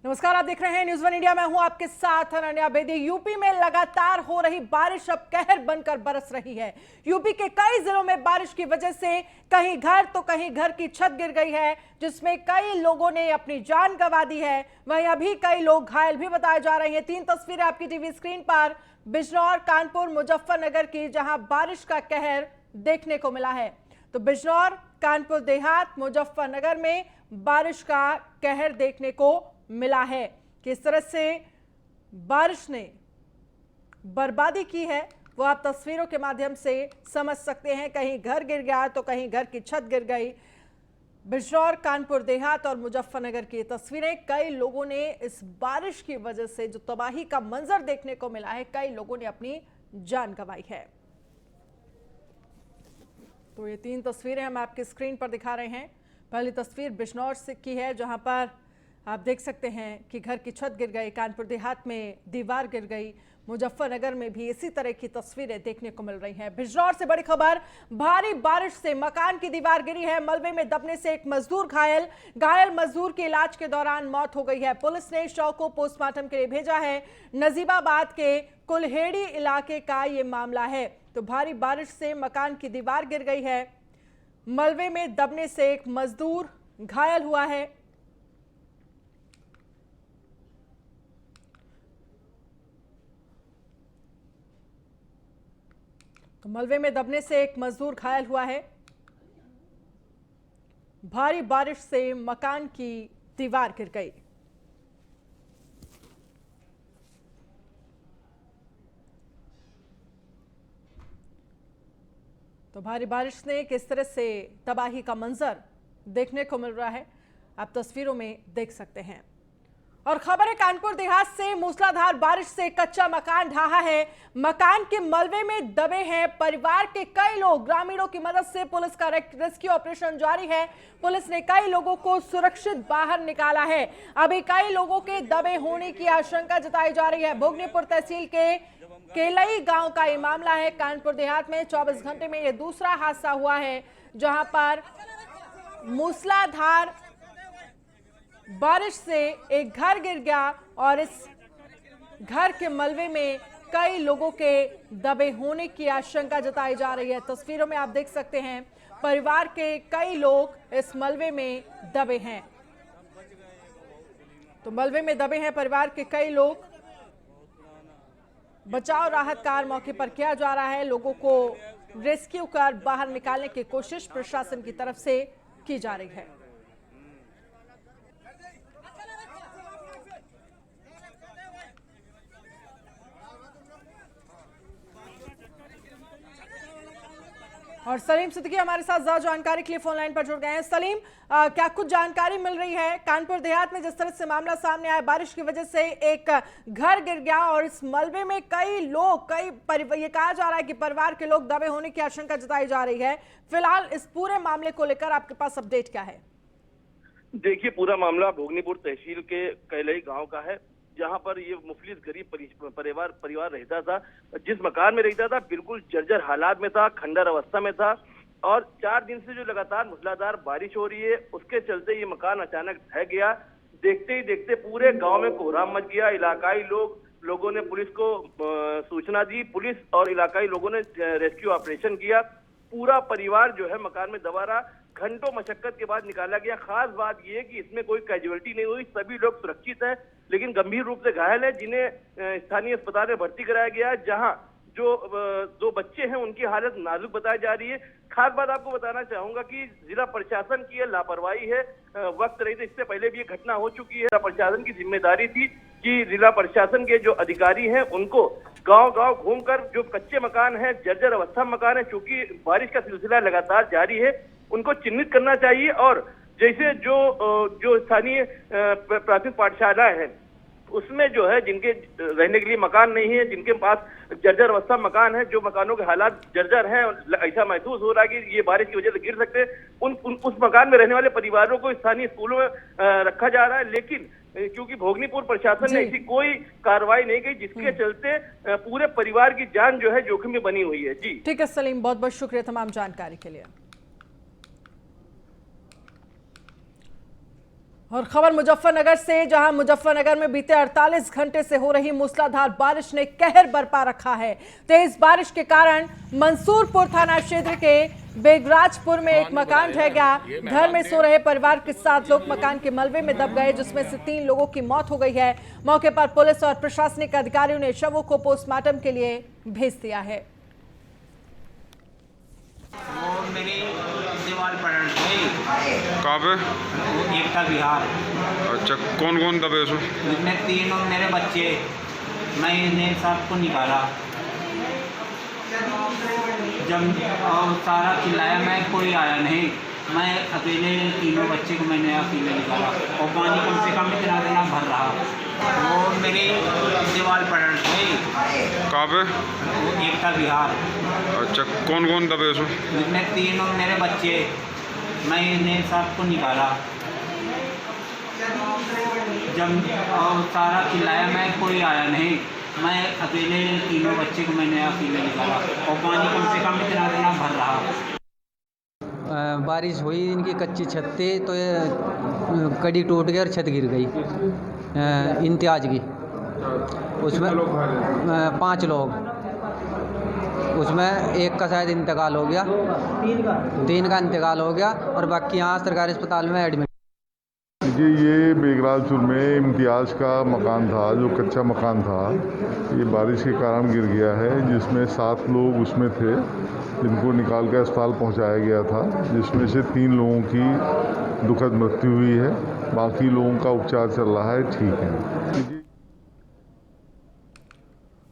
नमस्कार, आप देख रहे हैं न्यूज़ वन इंडिया। मैं हूं आपके साथ अनन्या बेदी। यूपी में लगातार हो रही बारिश अब कहर बनकर बरस रही है। यूपी के कई जिलों में बारिश की वजह से कहीं घर तो कहीं घर की छत गिर गई है, जिसमें कई लोगों ने अपनी जान गंवा दी है। वहीं अभी कई लोग घायल भी बताए जा रहे हैं। 3 तस्वीरें आपकी टीवी स्क्रीन पर बिजनौर, कानपुर, मुजफ्फरनगर की, जहां बारिश का कहर देखने को मिला है। तो बिजनौर, कानपुर देहात, मुजफ्फरनगर में बारिश का कहर देखने को मिला है। किस तरह से बारिश ने बर्बादी की है वो आप तस्वीरों के माध्यम से समझ सकते हैं। कहीं घर गिर गया तो कहीं घर की छत गिर गई। बिजनौर, कानपुर देहात और मुजफ्फरनगर की तस्वीरें। कई लोगों ने इस बारिश की वजह से जो तबाही का मंजर देखने को मिला है, कई लोगों ने अपनी जान गंवाई है। तो ये 3 तस्वीरें हम आपकी स्क्रीन पर दिखा रहे हैं। पहली तस्वीर बिजनौर से की है, जहां पर आप देख सकते हैं कि घर की छत गिर गई। कानपुर देहात में दीवार गिर गई। मुजफ्फरनगर में भी इसी तरह की तस्वीरें देखने को मिल रही हैं। बिजनौर से बड़ी खबर, भारी बारिश से मकान की दीवार गिरी है। मलबे में दबने से एक मजदूर घायल मजदूर की इलाज के दौरान मौत हो गई है। पुलिस ने शव को पोस्टमार्टम के लिए भेजा है। नजीबाबाद के कुल्हेड़ी इलाके का ये मामला है। तो भारी बारिश से मकान की दीवार गिर गई है। मलबे में दबने से एक मजदूर घायल हुआ है। तो मलबे में दबने से एक मजदूर घायल हुआ है। भारी बारिश से मकान की दीवार गिर गई। तो भारी बारिश ने किस तरह से तबाही का मंजर देखने को मिल रहा है, आप तस्वीरों में देख सकते हैं। और खबर है कानपुर देहात से। मूसलाधार बारिश से कच्चा मकान ढहा है। मकान के मलबे में दबे हैं परिवार के कई लोग। ग्रामीणों की मदद से पुलिस का रेस्क्यू ऑपरेशन जारी है। पुलिस ने कई लोगों को सुरक्षित बाहर निकाला है। अभी कई लोगों के दबे होने की आशंका जताई जा रही है। भोगनीपुर तहसील के केलई गांव का ये मामला है। कानपुर देहात में 24 घंटे में यह दूसरा हादसा हुआ है, जहां पर मूसलाधार बारिश से एक घर गिर गया और इस घर के मलबे में कई लोगों के दबे होने की आशंका जताई जा रही है। तस्वीरों में आप देख सकते हैं परिवार के कई लोग इस मलबे में दबे हैं। तो मलबे में दबे हैं परिवार के कई लोग। बचाव राहत कार्य मौके पर किया जा रहा है। लोगों को रेस्क्यू कर बाहर निकालने की कोशिश प्रशासन की तरफ से की जा रही है। और सलीम सिद्दीकी हमारे साथ ज्यादा जानकारी के लिए फोन लाइन पर जुड़ गए हैं। सलीम, क्या कुछ जानकारी मिल रही है? कानपुर देहात में जिस तरह से मामला सामने आया, बारिश की वजह से एक घर गिर गया और इस मलबे में कई लोग ये कहा जा रहा है कि परिवार के लोग दबे होने की आशंका जताई जा रही है। फिलहाल इस पूरे मामले को लेकर आपके पास अपडेट क्या है? देखिए, पूरा मामला भोगनीपुर तहसील के कैलई गांव का है, जहां पर ये मुफलिस गरीब परिवार रहता था। जिस मकान में रहता था बिल्कुल जर्जर हालात में था, खंडर अवस्था में था। और 4 दिन से जो लगातार मूसलाधार बारिश हो रही है, उसके चलते ये मकान अचानक ढह गया। देखते ही देखते पूरे गांव में कोहराम मच गया। इलाकाई लोगों ने पुलिस को सूचना दी। पुलिस और इलाकाई लोगों ने रेस्क्यू ऑपरेशन किया। पूरा परिवार जो है मकान में दबा रहा। घंटों मशक्कत के बाद निकाला गया। खास बात यह है कि इसमें कोई कैजुअलिटी नहीं हुई। सभी लोग सुरक्षित हैं, लेकिन गंभीर रूप से घायल है, जिन्हें स्थानीय अस्पताल में भर्ती कराया गया है, जहां जो 2 बच्चे हैं उनकी हालत नाजुक बताई जा रही है। खास बात आपको बताना चाहूंगा कि जिला प्रशासन की यह लापरवाही है। वक्त रही, तो इससे पहले भी ये घटना हो चुकी है। जिला प्रशासन की जिम्मेदारी थी कि जिला प्रशासन के जो अधिकारी हैं उनको गांव-गांव घूमकर जो कच्चे मकान हैं, जर्जर अवस्था मकान है, चूंकि बारिश का सिलसिला लगातार जारी है, उनको चिन्हित करना चाहिए। और जैसे जो स्थानीय प्राथमिक पाठशाला है, उसमें जो है जिनके रहने के लिए मकान नहीं है, जिनके पास जर्जर अवस्था मकान है, जो मकानों के हालात जर्जर हैं, ऐसा महसूस हो रहा है कि ये बारिश की वजह से गिर सकते हैं, उस मकान में रहने वाले परिवारों को स्थानीय स्कूलों में रखा जा रहा है। लेकिन क्योंकि भोगनीपुर प्रशासन ने ऐसी कोई कार्रवाई नहीं की, जिसके चलते पूरे परिवार की जान जो है जोखिम में बनी हुई है। जी ठीक है सलीम, बहुत बहुत शुक्रिया तमाम जानकारी के लिए। और खबर मुजफ्फरनगर से, जहां मुजफ्फरनगर में बीते 48 घंटे से हो रही मूसलाधार बारिश ने कहर बरपा रखा है। तेज बारिश के कारण मंसूरपुर थाना क्षेत्र के बेगराजपुर में एक मकान ढह गया। घर में सो रहे परिवार के 7 लोग मकान के मलबे में दब गए, जिसमें से 3 लोगों की मौत हो गई है। मौके पर पुलिस और प्रशासनिक अधिकारियों ने शवों को पोस्टमार्टम के लिए भेज दिया है। वो मेरी दीवार पलट गई। कहाँ पे? वो एकता विहार। अच्छा, कौन कौन दबे उसमें? उसमें 3 और मेरे बच्चे। मैं इन्हें सबको निकाला। जब सारा चिल्लाया, मैं कोई आया नहीं। मैं अकेले 3 बच्चे को मैंने अकेले निकाला और पानी कम से कम इतना देना भर रहा। वो मेरी दीवार पलट गई। कहाँ पे? वो एकता विहार। अच्छा, कौन कौन दबे उसमें? उसमें 3 और मेरे बच्चे। मैं इन्हें सबको निकाला। जब सारा चिल्लाया, मैं कोई आया नहीं। मैं अकेले 3 बच्चे को मैंने अकेले निकाला और पानी कम से कम इतना देना भर रहा। बारिश हुई, इनकी कच्ची छत थी तो ये कड़ी टूट गई और छत गिर गई इम्तियाज की। उसमें 5 लोग, उसमें एक का शायद इंतकाल हो गया, 3 का इंतकाल हो गया और बाकी यहाँ सरकारी अस्पताल में एडमिट। जी, ये बेगराजपुर में इम्तियाज़ का मकान था, जो कच्चा मकान था। ये बारिश के कारण गिर गया है, जिसमें 7 लोग उसमें थे, जिनको निकाल कर अस्पताल पहुंचाया गया था, जिसमें से 3 लोगों की दुखद मृत्यु हुई है। बाकी लोगों का उपचार चल रहा है, ठीक है।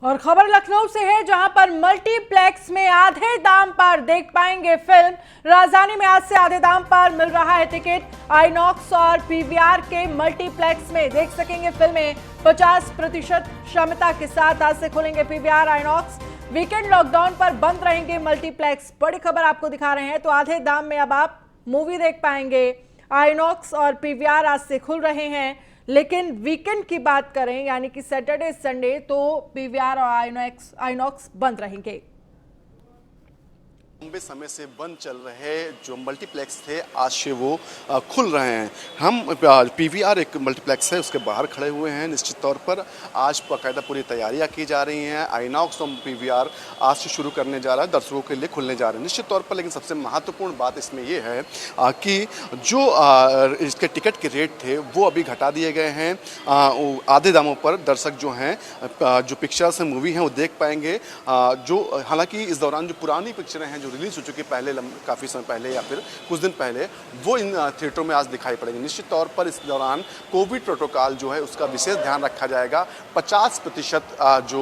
और खबर लखनऊ से है, जहां पर मल्टीप्लेक्स में आधे दाम पर देख पाएंगे फिल्म। राजधानी में आज से आधे दाम पर मिल रहा है टिकट। आईनॉक्स और पीवीआर के मल्टीप्लेक्स में देख सकेंगे फिल्में 50% क्षमता के साथ। आज से खुलेंगे पीवीआर, आईनॉक्स। वीकेंड लॉकडाउन पर बंद रहेंगे मल्टीप्लेक्स। बड़ी खबर आपको दिखा रहे हैं, तो आधे दाम में अब आप मूवी देख पाएंगे। आईनॉक्स और पीवीआर आज से खुल रहे हैं, लेकिन वीकेंड की बात करें यानी कि सैटरडे संडे, तो पीवीआर और आईनॉक्स बंद रहेंगे। लंबे समय से बंद चल रहे जो मल्टीप्लेक्स थे, आज से वो खुल रहे हैं। हम पीवीआर एक मल्टीप्लेक्स है, उसके बाहर खड़े हुए हैं। निश्चित तौर पर आज बाकायदा पूरी तैयारियां की जा रही हैं। आईनॉक्स और पीवीआर आज से शुरू करने जा रहा है, दर्शकों के लिए खुलने जा रहे हैं निश्चित तौर पर। लेकिन सबसे महत्वपूर्ण बात इसमें ये है कि जो इसके टिकट के रेट थे वो अभी घटा दिए गए हैं। आधे दामों पर दर्शक जो हैं, जो पिक्चर्स हैं, मूवी हैं, वो देख पाएंगे। जो हालांकि इस दौरान जो पुरानी पिक्चरें हैं जो रिलीज हो चुकी पहले काफ़ी समय पहले या फिर कुछ दिन पहले, वो इन थिएटरों में आज दिखाई पड़ेंगे। निश्चित तौर पर इस दौरान कोविड प्रोटोकॉल जो है उसका विशेष ध्यान रखा जाएगा। 50% जो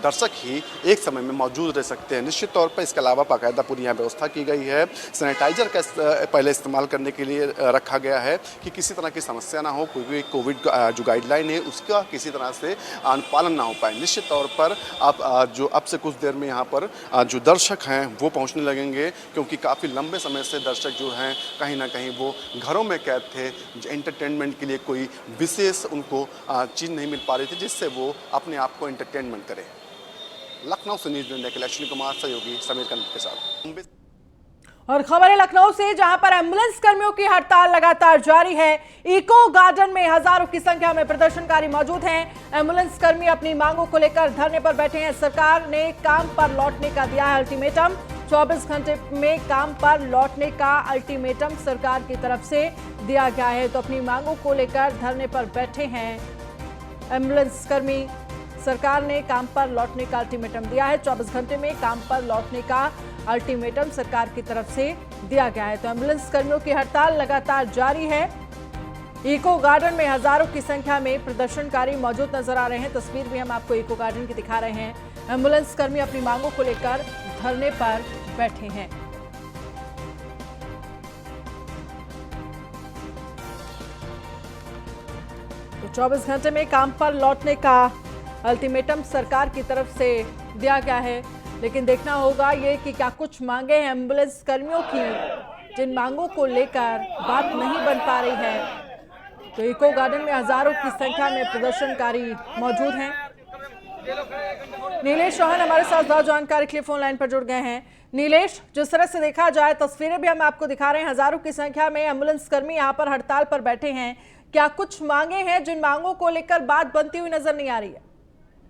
दर्शक ही एक समय में मौजूद रह सकते हैं। निश्चित तौर पर इसके अलावा बाकायदा पूरी यहाँ व्यवस्था की गई है। सैनिटाइजर का पहले इस्तेमाल करने के लिए रखा गया है कि किसी तरह की समस्या ना हो, कोई भी कोविड जो गाइडलाइन है उसका किसी तरह से अनुपालन ना हो पाए। निश्चित तौर पर अब से कुछ देर में यहाँ पर जो दर्शक हैं वो पहुंचने लगेंगे, क्योंकि काफ़ी लंबे समय से दर्शक जो हैं कहीं ना कहीं वो घरों में कैद थे। एंटरटेनमेंट के लिए कोई विशेष उनको चीज़ नहीं मिल पा रही थी जिससे वो अपने आप को एंटरटेनमेंट करें। लखनऊ से न्यूज़ ब्यूरो के लिए अश्विनी कुमार, सहयोगी समीर कंद के साथ। और खबर है लखनऊ से, जहां पर एम्बुलेंस कर्मियों की हड़ताल लगातार जारी है। इको गार्डन में हजारों की संख्या में प्रदर्शनकारी मौजूद हैं। एम्बुलेंस कर्मी अपनी मांगों को लेकर धरने पर बैठे हैं। सरकार ने काम पर लौटने का दिया है अल्टीमेटम। 24 घंटे में काम पर लौटने का अल्टीमेटम सरकार की तरफ से दिया गया है, तो अपनी मांगों को लेकर धरने पर बैठे हैं एम्बुलेंस कर्मी। सरकार ने काम पर लौटने का अल्टीमेटम दिया है। 24 घंटे में काम पर लौटने का अल्टीमेटम सरकार की तरफ से दिया गया है, तो एम्बुलेंस कर्मियों की हड़ताल लगातार जारी है। इको गार्डन में हजारों की संख्या में प्रदर्शनकारी मौजूद नजर आ रहे हैं। तस्वीर भी हम आपको इको गार्डन की दिखा रहे हैं। एम्बुलेंस कर्मी अपनी मांगों को लेकर धरने पर बैठे हैं। तो 24 घंटे में काम पर लौटने का अल्टीमेटम सरकार की तरफ से दिया गया है, लेकिन देखना होगा ये कि क्या कुछ मांगे हैं एम्बुलेंस कर्मियों की, जिन मांगों को लेकर बात नहीं बन पा रही है। तो इको गार्डन में हजारों की संख्या में प्रदर्शनकारी मौजूद हैं। नीलेश चौहान हमारे साथ ज्यादा जानकारी के लिए फोन लाइन पर जुड़ गए हैं। नीलेश, जिस तरह से देखा जाए, तस्वीरें भी हम आपको दिखा रहे हैं, हजारों की संख्या में एम्बुलेंस कर्मी यहाँ पर हड़ताल पर बैठे हैं। क्या कुछ मांगे हैं जिन मांगों को लेकर बात बनती हुई नजर नहीं आ रही है?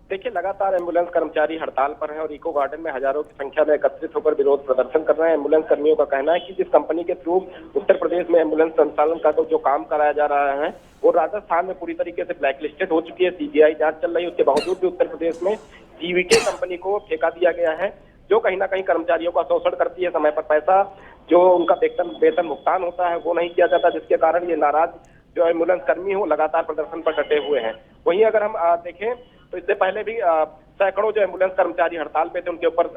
देखिए, लगातार एम्बुलेंस कर्मचारी हड़ताल पर हैं और इको गार्डन में हजारों की संख्या में एकत्रित होकर विरोध प्रदर्शन कर रहे हैं। एम्बुलेंस कर्मियों का कहना है कि जिस कंपनी के थ्रू उत्तर प्रदेश में एम्बुलेंस संचालन का जो काम कराया जा रहा है वो राजस्थान में पूरी तरीके से ब्लैकलिस्टेड हो चुकी है। सीबीआई जांच चल रही है, उसके बावजूद भी उत्तर प्रदेश में जीवीके कंपनी को ठेका दिया गया है, जो कहीं ना कहीं कर्मचारियों का शोषण करती है। समय पर पैसा जो उनका वेतन भुगतान होता है वो नहीं किया जाता, जिसके कारण ये नाराज जो एम्बुलेंस कर्मी हो लगातार प्रदर्शन पर डटे हुए हैं। वहीं अगर हम देखें तो इससे पहले भी सैकड़ों जो एम्बुलेंस कर्मचारी हड़ताल पे थे उनके ऊपर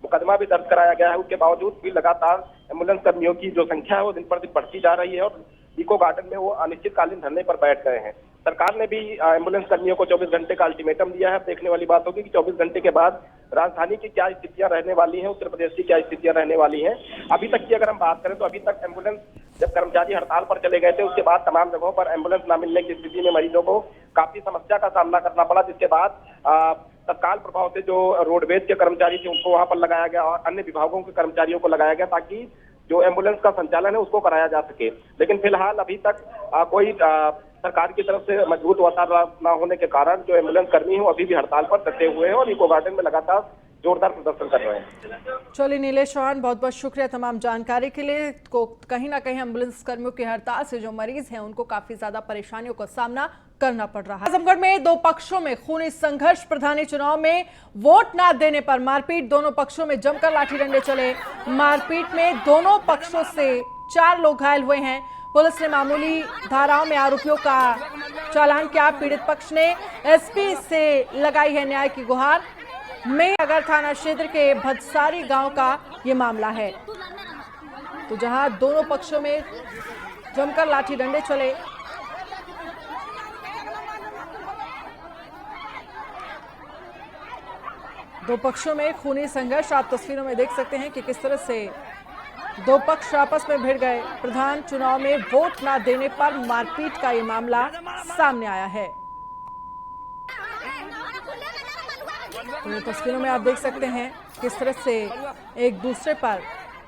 मुकदमा भी दर्ज कराया गया है। उसके बावजूद भी लगातार एम्बुलेंस कर्मियों की जो संख्या है वो दिन पर दिन बढ़ती जा रही है और इको गार्डन में वो अनिश्चितकालीन धरने पर बैठ गए हैं। सरकार ने भी एम्बुलेंस कर्मियों को 24 घंटे का अल्टीमेटम दिया है। देखने वाली बात होगी कि 24 घंटे के बाद राजधानी की क्या स्थितियां रहने वाली हैं, उत्तर प्रदेश की क्या स्थितियां रहने वाली हैं। अभी तक की अगर हम बात करें तो अभी तक एम्बुलेंस जब कर्मचारी हड़ताल पर चले गए थे उसके बाद तमाम जगहों पर एम्बुलेंस न मिलने की स्थिति में मरीजों को काफी समस्या का सामना करना पड़ा, जिसके बाद तत्काल प्रभाव से जो रोडवेज के कर्मचारी थे उनको वहां पर लगाया गया और अन्य विभागों के कर्मचारियों को लगाया गया ताकि जो एम्बुलेंस का संचालन है उसको कराया जा सके। लेकिन फिलहाल अभी तक कोई सरकार की तरफ से मजबूत वातावरण न होने के कारण जो एम्बुलेंस कर्मी हैं अभी भी हड़ताल पर डटे हुए हैं और इको गार्डन में लगातार जोरदार प्रदर्शन कर रहे हैं। चलिए नीलेश चौहान, बहुत बहुत शुक्रिया तमाम जानकारी के लिए। को कहीं ना कहीं एम्बुलेंस कर्मियों की हड़ताल से जो मरीज हैं उनको काफी ज्यादा परेशानियों का सामना करना पड़ रहा है। आजमगढ़ में दो पक्षों में खूनी संघर्ष, प्रधानी चुनाव में वोट न देने पर मारपीट, दोनों पक्षों में जमकर लाठी डंडे चले। मारपीट में दोनों पक्षों से 4 लोग घायल हुए हैं। पुलिस ने मामूली धाराओं में आरोपियों का चालान किया। पीड़ित पक्ष ने एसपी से लगाई है न्याय की गुहार। मेहनगर थाना क्षेत्र के भदसारी गांव का ये मामला है, तो जहां दोनों पक्षों में जमकर लाठी डंडे चले। दो पक्षों में खूनी संघर्ष, आप तस्वीरों में देख सकते हैं कि किस तरह से दो पक्ष आपस में भिड़ गए। प्रधान चुनाव में वोट न देने पर मारपीट का ये मामला सामने आया है। तो ये तस्वीरों में आप देख सकते हैं किस तरह से एक दूसरे पर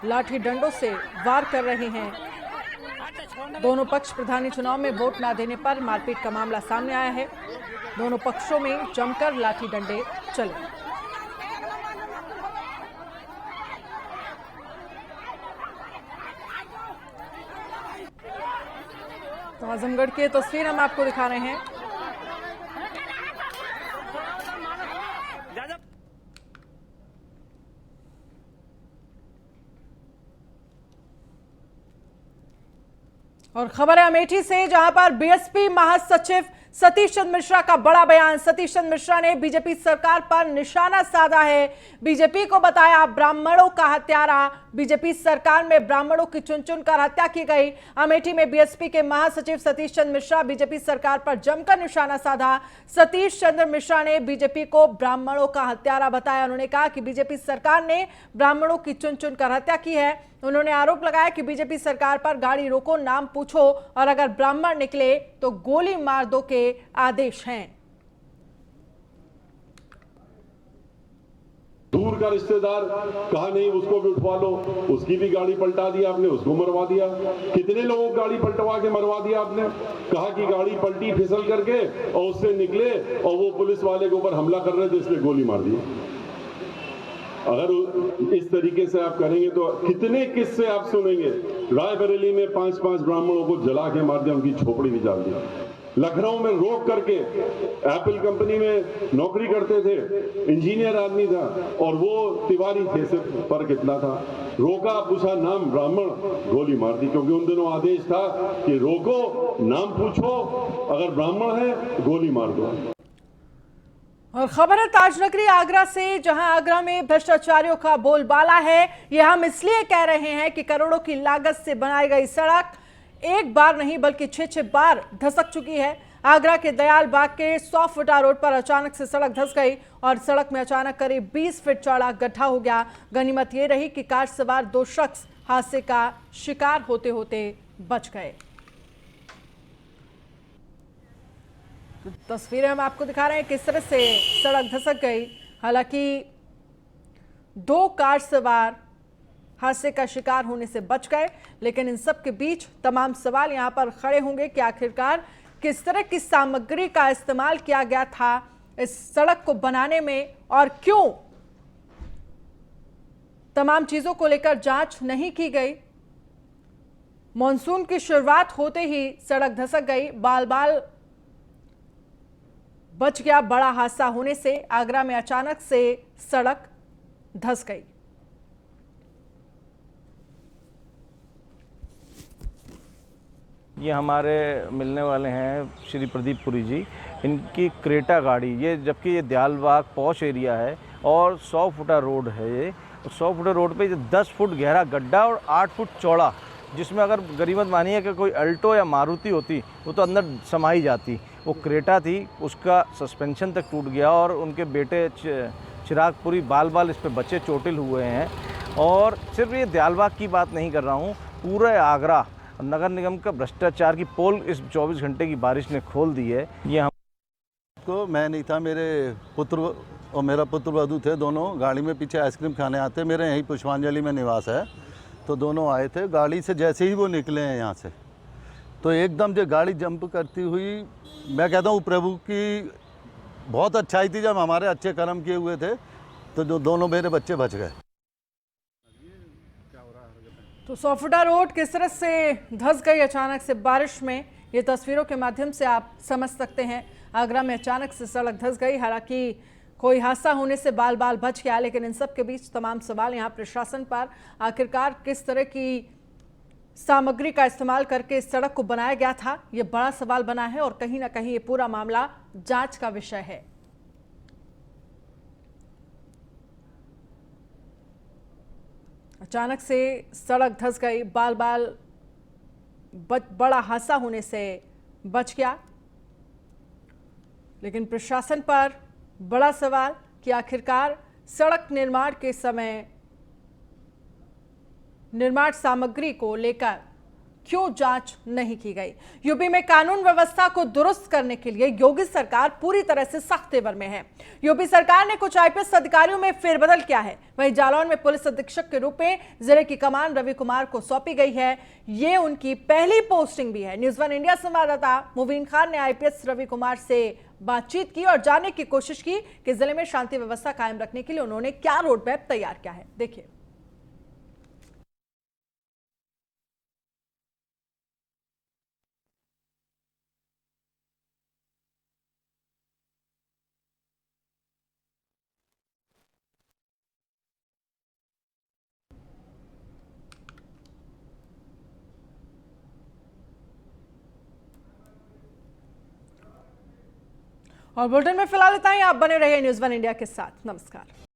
लाठी डंडों से वार कर रहे हैं। दोनों पक्ष प्रधानी चुनाव में वोट न देने पर मारपीट का मामला सामने आया है। दोनों पक्षों में जमकर लाठी डंडे चले। तो आजमगढ़ की तस्वीर हम आपको दिखा रहे हैं। और खबर है अमेठी से, जहां पर बीएसपी महासचिव सतीश चंद्र मिश्रा का बड़ा बयान। सतीश चंद्र मिश्रा ने बीजेपी सरकार पर निशाना साधा है। बीजेपी को बताया ब्राह्मणों का हत्यारा। बीजेपी सरकार में ब्राह्मणों की चुन चुन कर हत्या की गई। अमेठी में बीएसपी के महासचिव सतीश चंद्र मिश्रा बीजेपी सरकार पर जमकर निशाना साधा। सतीश चंद्र मिश्रा ने बीजेपी को ब्राह्मणों का हत्यारा बताया। उन्होंने कहा कि बीजेपी सरकार ने ब्राह्मणों की चुन चुन कर हत्या की है। उन्होंने आरोप लगाया कि बीजेपी सरकार पर गाड़ी रोको, नाम पूछो और अगर ब्राह्मण निकले तो गोली मार दो के आदेश हैं। दूर का रिश्तेदार कहा नहीं उसको भी उठवा लो, उसकी भी गाड़ी पलटा दिया आपने, उसको मरवा दिया। कितने लोगों की गाड़ी पलटवा के मरवा दिया आपने। कहा कि गाड़ी पलटी फिसल करके और उससे निकले और वो पुलिस वाले के ऊपर हमला कर रहे थे इसलिए गोली मार दी। अगर इस तरीके से आप करेंगे तो कितने किस्से आप सुनेंगे। रायबरेली में 5-5 ब्राह्मणों को जला के मार दिया, उनकी झोपड़ी भी जला दिया। लखनऊ में रोक करके, एप्पल कंपनी में नौकरी करते थे, इंजीनियर आदमी था और वो तिवारी थे, सिर्फ पर कितना था। रोका, पूछा नाम ब्राह्मण, गोली मार दी। क्योंकि उन दिनों आदेश था कि रोको, नाम पूछो, अगर ब्राह्मण है गोली मार दो। और खबर है ताजनगरी आगरा से, जहां आगरा में भ्रष्टाचारियों का बोलबाला है। यह हम इसलिए कह रहे हैं कि करोड़ों की लागत से बनाई गई सड़क एक बार नहीं बल्कि 6 बार धसक चुकी है। आगरा के दयाल बाग के 100 फुटा रोड पर अचानक से सड़क धंस गई और सड़क में अचानक करीब 20 फीट चौड़ा गड्ढा हो गया। गनीमत ये रही कि कार सवार 2 शख्स हादसे का शिकार होते होते बच गए। तो तस्वीरें हम आपको दिखा रहे हैं किस तरह से सड़क धसक गई। हालांकि 2 कार सवार हादसे का शिकार होने से बच गए, लेकिन इन सब के बीच तमाम सवाल यहां पर खड़े होंगे कि आखिरकार किस तरह की सामग्री का इस्तेमाल किया गया था इस सड़क को बनाने में और क्यों तमाम चीजों को लेकर जांच नहीं की गई। मॉनसून की शुरुआत होते ही सड़क धसक गई, बाल बाल बच गया बड़ा हादसा होने से। आगरा में अचानक से सड़क धंस गई। ये हमारे मिलने वाले हैं श्री प्रदीप पुरी जी। इनकी क्रेटा गाड़ी, ये जबकि ये दयालबाग पॉश एरिया है और 100 फुटा रोड है। ये 100 फुटा रोड पे 10 फुट गहरा गड्ढा और 8 फुट चौड़ा, जिसमें अगर गरीबत मानिए कि कोई अल्टो या मारुति होती वो तो अंदर समाई जाती। वो क्रेटा थी, उसका सस्पेंशन तक टूट गया और उनके बेटे चिराग पुरी बाल इस पे बच्चे चोटिल हुए हैं। और सिर्फ ये दयालबाग की बात नहीं कर रहा हूँ, पूरे आगरा नगर निगम का भ्रष्टाचार की पोल इस 24 घंटे की बारिश ने खोल दी है। ये हम को मैं नहीं था, मेरे पुत्र और मेरा पुत्र वधू थे, दोनों गाड़ी में पीछे आइसक्रीम खाने आते। मेरे यहीं पुष्पांजलि में निवास है, तो दोनों आए थे। गाड़ी से जैसे ही वो निकले हैं यहाँ से, तो एकदम जो गाड़ी जंप करती हुई, मैं कहता हूँ प्रभु की बहुत अच्छाई थी, जब हमारे अच्छे कर्म किए हुए थे तो जो दोनों मेरे बच्चे बच गए। तो 100 फुटा रोड किस तरह से धंस गई अचानक से बारिश में, ये तस्वीरों के माध्यम से आप समझ सकते हैं। आगरा में अचानक से सड़क धंस गई। हालांकि कोई हादसा होने से बाल बच गया, लेकिन इन सब के बीच तमाम सवाल यहाँ प्रशासन पर, आखिरकार किस तरह की सामग्री का इस्तेमाल करके इस सड़क को बनाया गया था, ये बड़ा सवाल बना है और कहीं ना कहीं ये पूरा मामला जांच का विषय है। अचानक से सड़क धंस गई, बाल बड़ा हादसा होने से बच गया, लेकिन प्रशासन पर बड़ा सवाल कि आखिरकार सड़क निर्माण के समय निर्माण सामग्री को लेकर क्यों जांच नहीं की गई। यूपी में कानून व्यवस्था को दुरुस्त करने के लिए योगी सरकार पूरी तरह से सख्त तेवर में है। यूपी सरकार ने कुछ आईपीएस अधिकारियों में फेरबदल किया है। वहीं जालौन में पुलिस अधीक्षक के रूप में जिले की कमान रवि कुमार को सौंपी गई है। ये उनकी पहली पोस्टिंग भी है। न्यूज़ 1 इंडिया संवाददाता मुबीन खान ने आईपीएस रवि कुमार से बातचीत की और जानने की कोशिश की कि जिले में शांति व्यवस्था कायम रखने के लिए उन्होंने क्या रोड मैप तैयार किया है। देखिए। और बुलेटिन में फिलहाल इतना ही। आप बने रहिए न्यूज़ 1 इंडिया के साथ। नमस्कार।